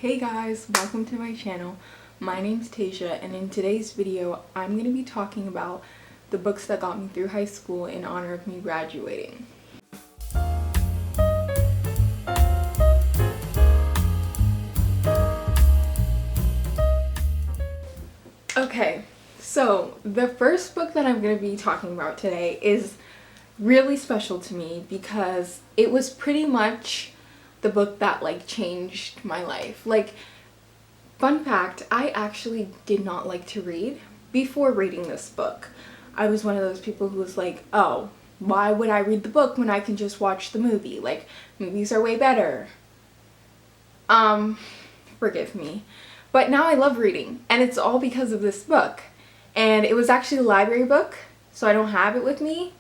Hey guys, welcome to my channel. My name's Tasia, and in today's video I'm going to be talking about the books that got me through high school in honor of me graduating. Okay, so the first book that I'm going to be talking about today is really special to me because it was pretty much the book that changed my life. Fun fact, I actually did not like to read before reading this book. I was one of those people who was like, oh, why would I read the book when I can just watch the movie? Movies are way better. Forgive me. But now I love reading, and it's all because of this book. And it was actually a library book, so I don't have it with me,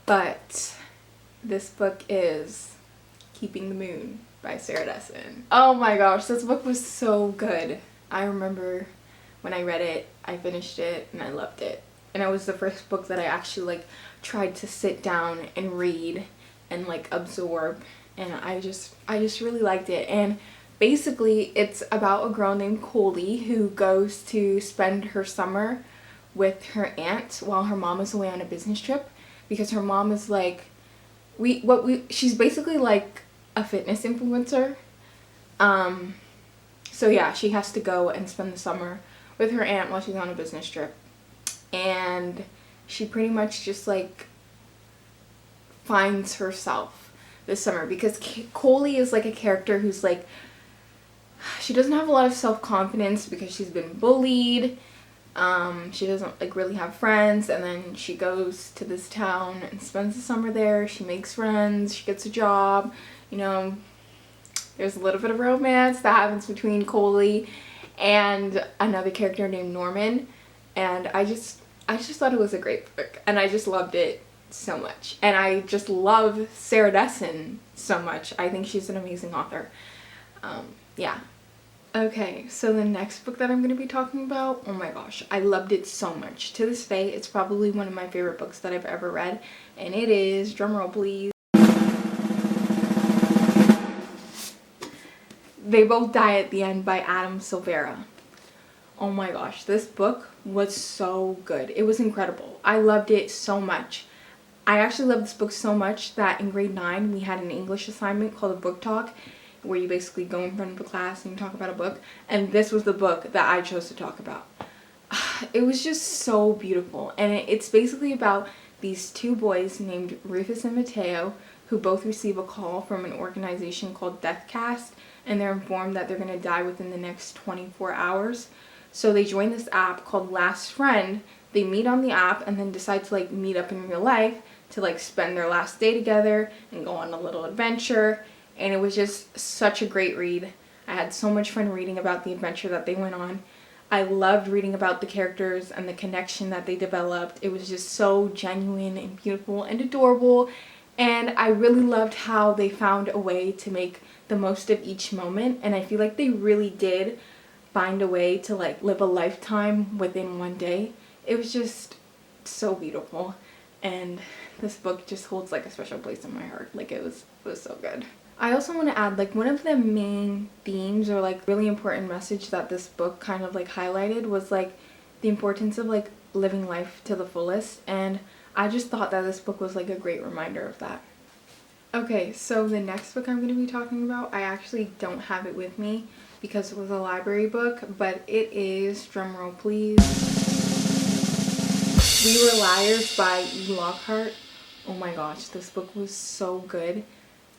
but this book is Keeping the Moon by Sarah Dessen. Oh my gosh, this book was so good. I remember when I read it, I finished it, and I loved it. And it was the first book that I actually tried to sit down and read and absorb, and I just really liked it. And basically it's about a girl named Coley who goes to spend her summer with her aunt while her mom is away on a business trip, because her mom is she's basically a fitness influencer. So yeah, she has to go and spend the summer with her aunt while she's on a business trip. And she pretty much just finds herself this summer, because Coley is a character who's she doesn't have a lot of self-confidence because she's been bullied. She doesn't really have friends, and then she goes to this town and spends the summer there. She makes friends, she gets a job, there's a little bit of romance that happens between Coley and another character named Norman, and I just thought it was a great book, and I just loved it so much. And I just love Sarah Dessen so much. I think she's an amazing author. Yeah. Okay, so the next book that I'm going to be talking about, oh my gosh, I loved it so much. To this day, it's probably one of my favorite books that I've ever read, and it is, drumroll please, They Both Die at the End by Silvera. Oh my gosh, this book was so good. It was incredible. I loved it so much. I actually loved this book so much that in grade 9 we had an English assignment called a book talk, where you basically go in front of the class and you talk about a book, and this was the book that I chose to talk about. It was just so beautiful, and it's basically about these two boys named Rufus and Mateo, who both receive a call from an organization called Deathcast, and they're informed that they're going to die within the next 24 hours. So they join this app called Last Friend. They meet on the app and then decide to meet up in real life to spend their last day together and go on a little adventure. And it was just such a great read. I had so much fun reading about the adventure that they went on. I loved reading about the characters and the connection that they developed. It was just so genuine and beautiful and adorable. And I really loved how they found a way to make the most of each moment. And I feel like they really did find a way to live a lifetime within one day. It was just so beautiful. And this book just holds a special place in my heart. It was so good. I also want to add, one of the main themes or really important message that this book kind of highlighted was the importance of living life to the fullest, and I just thought that this book was a great reminder of that. Okay, so the next book I'm going to be talking about, I actually don't have it with me because it was a library book, but it is, drumroll please, We Were Liars by Lockhart. Oh my gosh, this book was so good.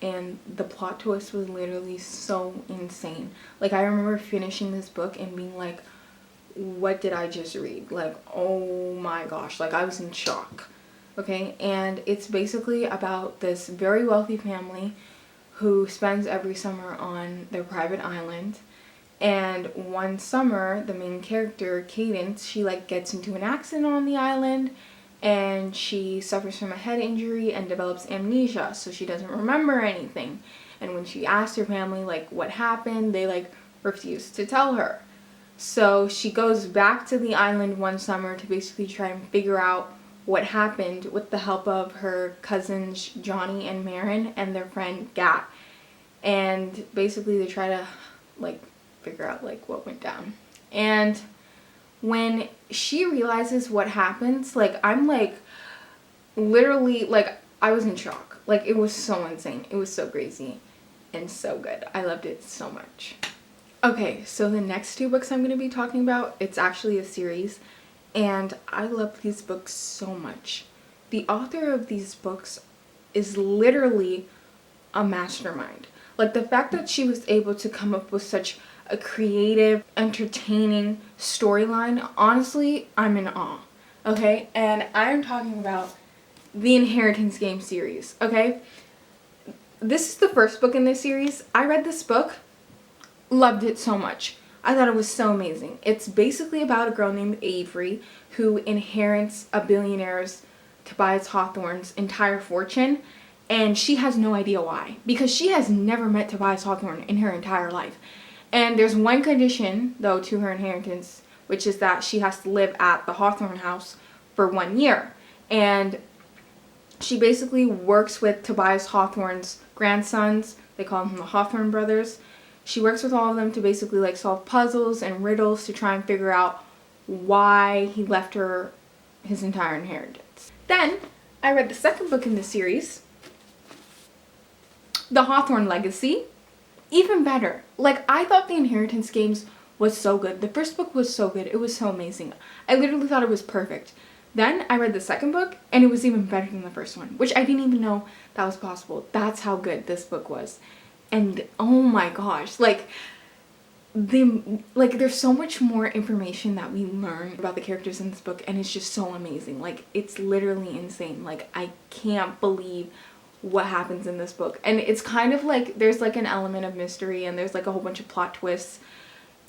And the plot twist was literally so insane. I remember finishing this book and being like, what did I just read? Oh my gosh, I was in shock. Okay, and it's basically about this very wealthy family who spends every summer on their private island. And one summer, the main character, Cadence, she gets into an accident on the island, and she suffers from a head injury and develops amnesia, so she doesn't remember anything. And when she asks her family what happened, they refuse to tell her. So she goes back to the island one summer to basically try and figure out what happened with the help of her cousins Johnny and Marin and their friend Gat. And basically they try to figure out like what went down. And when she realizes what happens, like I'm like literally like I was in shock. Like it was so insane. It was so crazy and so good. I loved it so much. Okay, so the next two books I'm going to be talking about, it's actually a series, and I love these books so much. The author of these books is literally a mastermind. Like the fact that she was able to come up with such a creative, entertaining storyline, honestly, I'm in awe. Okay, and I'm talking about the Inheritance Game series. Okay, this is the first book in this series. I read this book, loved it so much. I thought it was so amazing. It's basically about a girl named Avery who inherits a billionaire's, Tobias Hawthorne's, entire fortune, and she has no idea why, because she has never met Tobias Hawthorne in her entire life. And there's one condition, though, to her inheritance, which is that she has to live at the Hawthorne house for 1 year. And she basically works with Tobias Hawthorne's grandsons. They call them the Hawthorne brothers. She works with all of them to basically like solve puzzles and riddles to try and figure out why he left her his entire inheritance. Then I read the second book in the series, The Hawthorne Legacy. Even better. Like, I thought the Inheritance Games was so good. The first book was so good. It was so amazing. I literally thought it was perfect. Then I read the second book, and it was even better than the first one, which I didn't even know that was possible. That's how good this book was. And oh my gosh, like there's so much more information that we learn about the characters in this book, and it's just so amazing. Like, it's literally insane. Like, I can't believe what happens in this book. And it's kind of like there's like an element of mystery, and there's like a whole bunch of plot twists,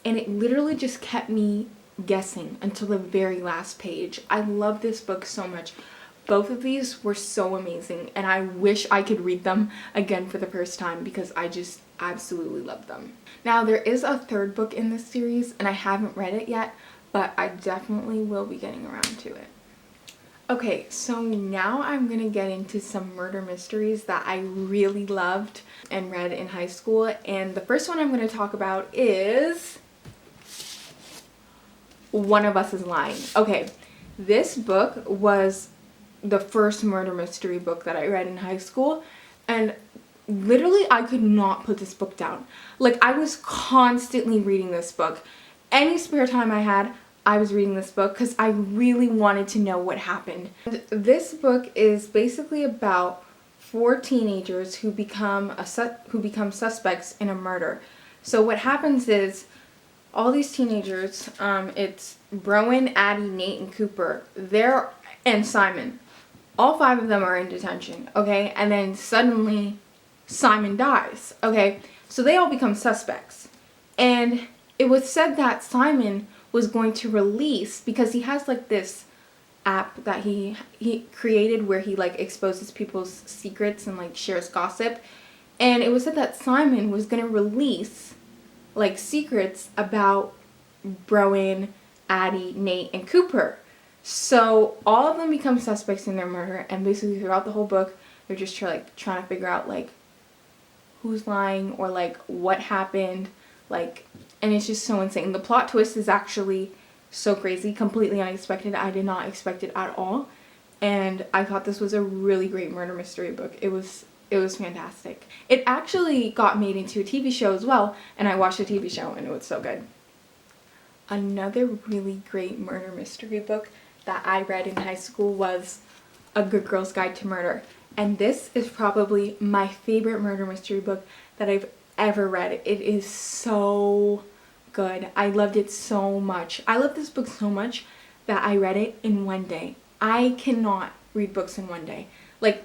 and it literally just kept me guessing until the very last page. I love this book so much. Both of these were so amazing, and I wish I could read them again for the first time because I just absolutely love them. Now, there is a third book in this series, and I haven't read it yet, but I definitely will be getting around to it. Okay, so now I'm gonna get into some murder mysteries that I really loved and read in high school, and the first one I'm gonna talk about is One of Us is Lying. Okay, this book was the first murder mystery book that I read in high school, and literally I could not put this book down. Like, I was constantly reading this book. Any spare time I had, I was reading this book because I really wanted to know what happened. And this book is basically about 4 teenagers who become suspects in a murder. So what happens is all these teenagers, it's Browen, Addie, Nate, and Cooper, and Simon. All 5 of them are in detention, okay? And then suddenly Simon dies, okay? So they all become suspects. And it was said that Simon was going to release, because he has like this app that he created where he like exposes people's secrets and like shares gossip. And it was said that Simon was going to release like secrets about Browen, Addie, Nate, and Cooper. So all of them become suspects in their murder, and basically throughout the whole book they're just trying to figure out like who's lying or like what happened, like, and it's just so insane. The plot twist is actually so crazy, completely unexpected. I did not expect it at all, and I thought this was a really great murder mystery book. It was fantastic. It actually got made into a TV show as well, and I watched the TV show and it was so good. Another really great murder mystery book that I read in high school was A Good Girl's Guide to Murder. And this is probably my favorite murder mystery book that I've ever read. It is so good. I loved it so much. I love this book so much that I read it in 1 day. I cannot read books in 1 day. Like,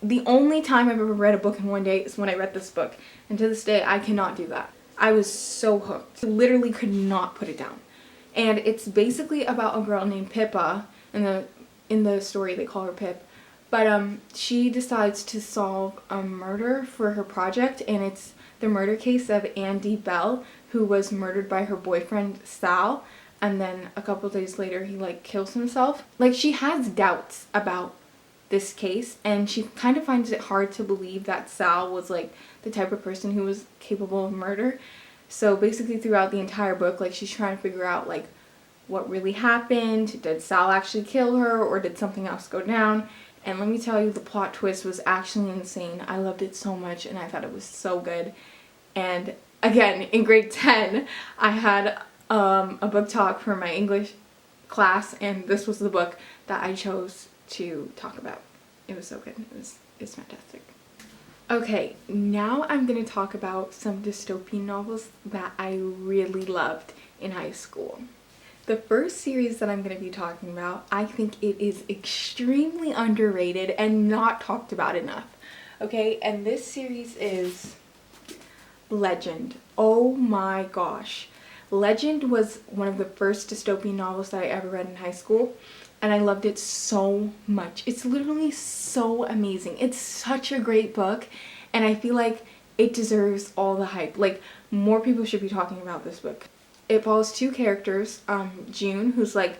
the only time I've ever read a book in 1 day is when I read this book. And to this day, I cannot do that. I was so hooked. I literally could not put it down. And it's basically about a girl named Pippa. In the story, they call her Pip. But she decides to solve a murder for her project, and it's the murder case of Andy Bell, who was murdered by her boyfriend Sal, and then a couple days later he like kills himself. Like, she has doubts about this case, and she kind of finds it hard to believe that Sal was like the type of person who was capable of murder. So basically throughout the entire book, like, she's trying to figure out, like, what really happened. Did Sal actually kill her, or did something else go down? And let me tell you, the plot twist was actually insane. I loved it so much, and I thought it was so good. And again, in grade 10, I had a book talk for my English class, and this was the book that I chose to talk about. It was so good. It's fantastic. Okay, now I'm going to talk about some dystopian novels that I really loved in high school. The first series that I'm going to be talking about, I think it is extremely underrated and not talked about enough. Okay, and this series is Legend. Oh my gosh. Legend was one of the first dystopian novels that I ever read in high school, and I loved it so much. It's literally so amazing. It's such a great book, and I feel like it deserves all the hype. Like, more people should be talking about this book. It follows two characters, June, who's like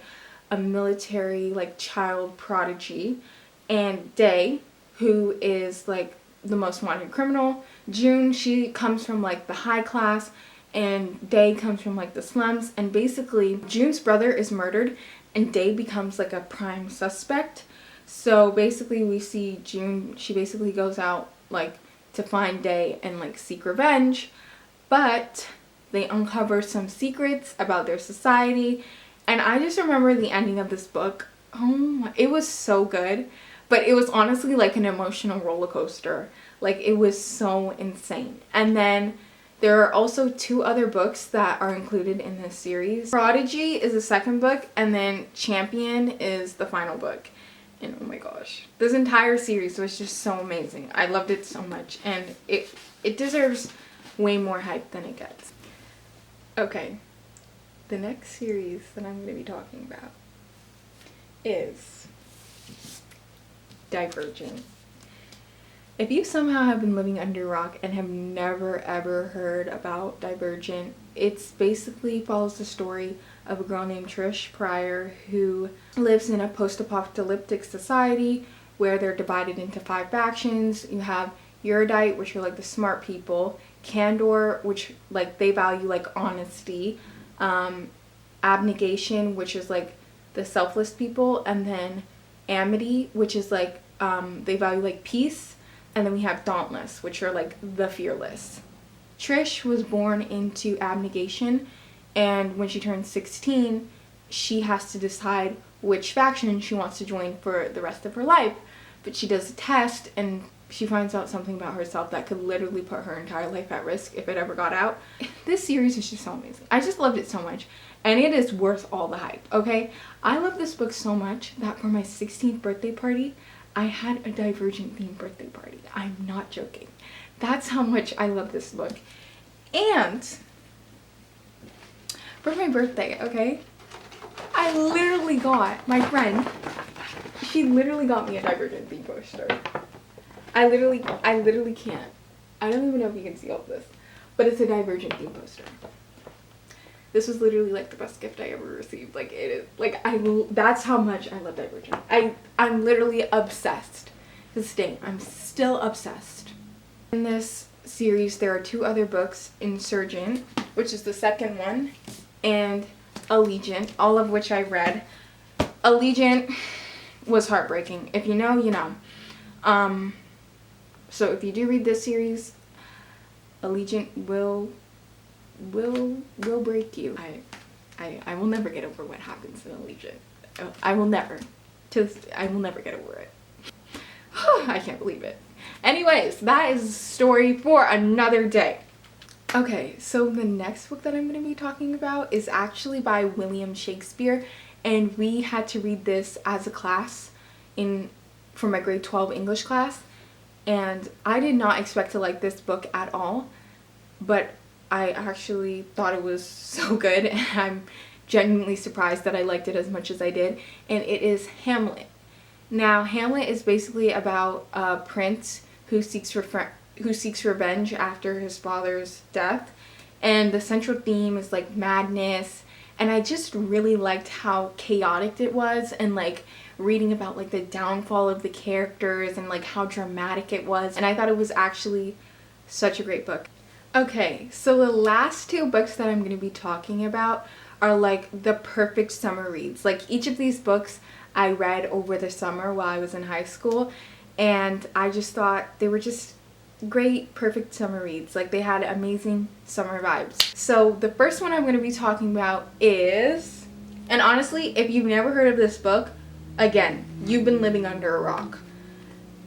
a military like child prodigy, and Day, who is like the most wanted criminal. June, she comes from like the high class, and Day comes from like the slums, and basically June's brother is murdered and Day becomes like a prime suspect. So basically we see June, she basically goes out like to find Day and like seek revenge, but they uncover some secrets about their society. And I just remember the ending of this book. Oh my, it was so good. But it was honestly like an emotional roller coaster. Like, it was so insane. And then there are also two other books that are included in this series. Prodigy is the second book, and then Champion is the final book. And oh my gosh, this entire series was just so amazing. I loved it so much, and it deserves way more hype than it gets. Okay, the next series that I'm going to be talking about is Divergent. If you somehow have been living under a rock and have never ever heard about Divergent, it's basically follows the story of a girl named Trish Pryor who lives in a post-apocalyptic society where they're divided into 5 factions. You have Erudite, which are like the smart people, Candor, which like they value like honesty, Abnegation, which is like the selfless people, and then Amity, which is like they value like peace, and then we have Dauntless, which are like the fearless. Trish was born into Abnegation, and when she turns 16, she has to decide which faction she wants to join for the rest of her life. But she does a test, and she finds out something about herself that could literally put her entire life at risk if it ever got out. This series is just so amazing. I just loved it so much, and it is worth all the hype, okay? I love this book so much that for my 16th birthday party, I had a Divergent themed birthday party. I'm not joking. That's how much I love this book. And for my birthday, okay, I literally got, my friend, she literally got me a Divergent theme poster. I literally can't. I don't even know if you can see all of this, but it's a Divergent theme poster. This was literally like the best gift I ever received. Like, it is, like, that's how much I love Divergent. I'm literally obsessed. To this day, I'm still obsessed. In this series, there are 2 other books, Insurgent, which is the second one, and Allegiant, all of which I read. Allegiant was heartbreaking. If you know, you know. So if you do read this series, Allegiant will break you. I will never get over what happens in Allegiant. I will never get over it. I can't believe it. Anyways, that is a story for another day. Okay, so the next book that I'm going to be talking about is actually by William Shakespeare, and we had to read this as a class for my grade 12 English class, and I did not expect to like this book at all, but I actually thought it was so good, and I'm genuinely surprised that I liked it as much as I did, and it is Hamlet. Now, Hamlet is basically about a prince who seeks revenge after his father's death, and the central theme is like madness, and I just really liked how chaotic it was, and like reading about like the downfall of the characters and like how dramatic it was, and I thought it was actually such a great book. Okay, so the last two books that I'm going to be talking about are like the perfect summer reads. Like each of these books I read over the summer while I was in high school, and I just thought they were just great, perfect summer reads. Like they had amazing summer vibes. So the first one I'm going to be talking about is, and honestly, if you've never heard of this book, again, you've been living under a rock.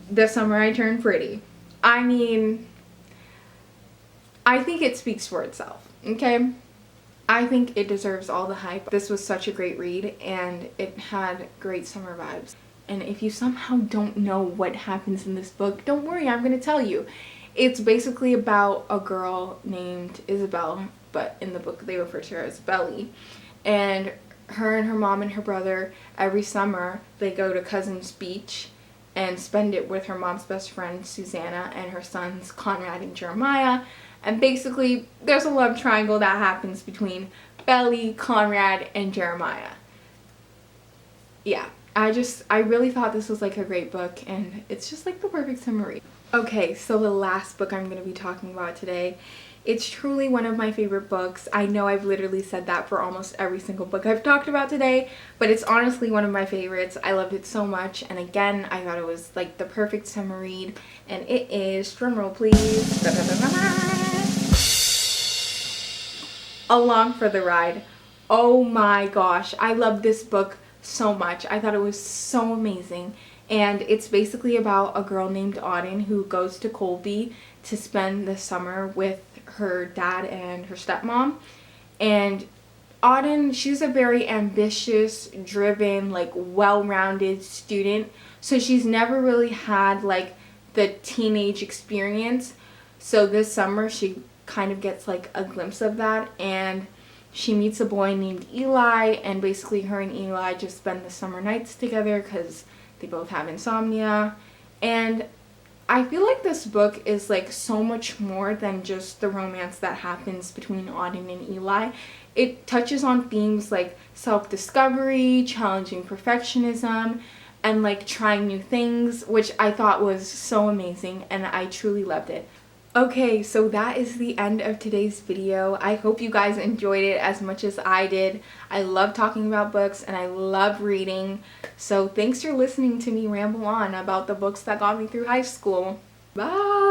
The Summer I Turned Pretty. I mean, I think it speaks for itself, okay? I think it deserves all the hype. This was such a great read, and it had great summer vibes. And if you somehow don't know what happens in this book, don't worry, I'm going to tell you. It's basically about a girl named Isabel, but in the book they refer to her as Belly. And her mom and her brother, every summer, they go to Cousin's Beach and spend it with her mom's best friend, Susanna, and her sons, Conrad and Jeremiah. And basically, there's a love triangle that happens between Belly, Conrad, and Jeremiah. Yeah, I really thought this was like a great book, and it's just like the perfect summer read. Okay, so the last book I'm going to be talking about today, it's truly one of my favorite books. I know I've literally said that for almost every single book I've talked about today, but it's honestly one of my favorites. I loved it so much, and again, I thought it was like the perfect summer read, and it is, drumroll please, Along for the Ride. Oh my gosh, I love this book so much. I thought it was so amazing. And it's basically about a girl named Auden who goes to Colby to spend the summer with her dad and her stepmom. And Auden, she's a very ambitious, driven, like well-rounded student. So she's never really had like the teenage experience. So this summer she kind of gets like a glimpse of that, and she meets a boy named Eli, and basically her and Eli just spend the summer nights together because they both have insomnia. And I feel like this book is like so much more than just the romance that happens between Auden and Eli. It touches on themes like self-discovery, challenging perfectionism, and like trying new things, which I thought was so amazing, and I truly loved it. Okay, so that is the end of today's video. I hope you guys enjoyed it as much as I did. I love talking about books and I love reading. So thanks for listening to me ramble on about the books that got me through high school. Bye!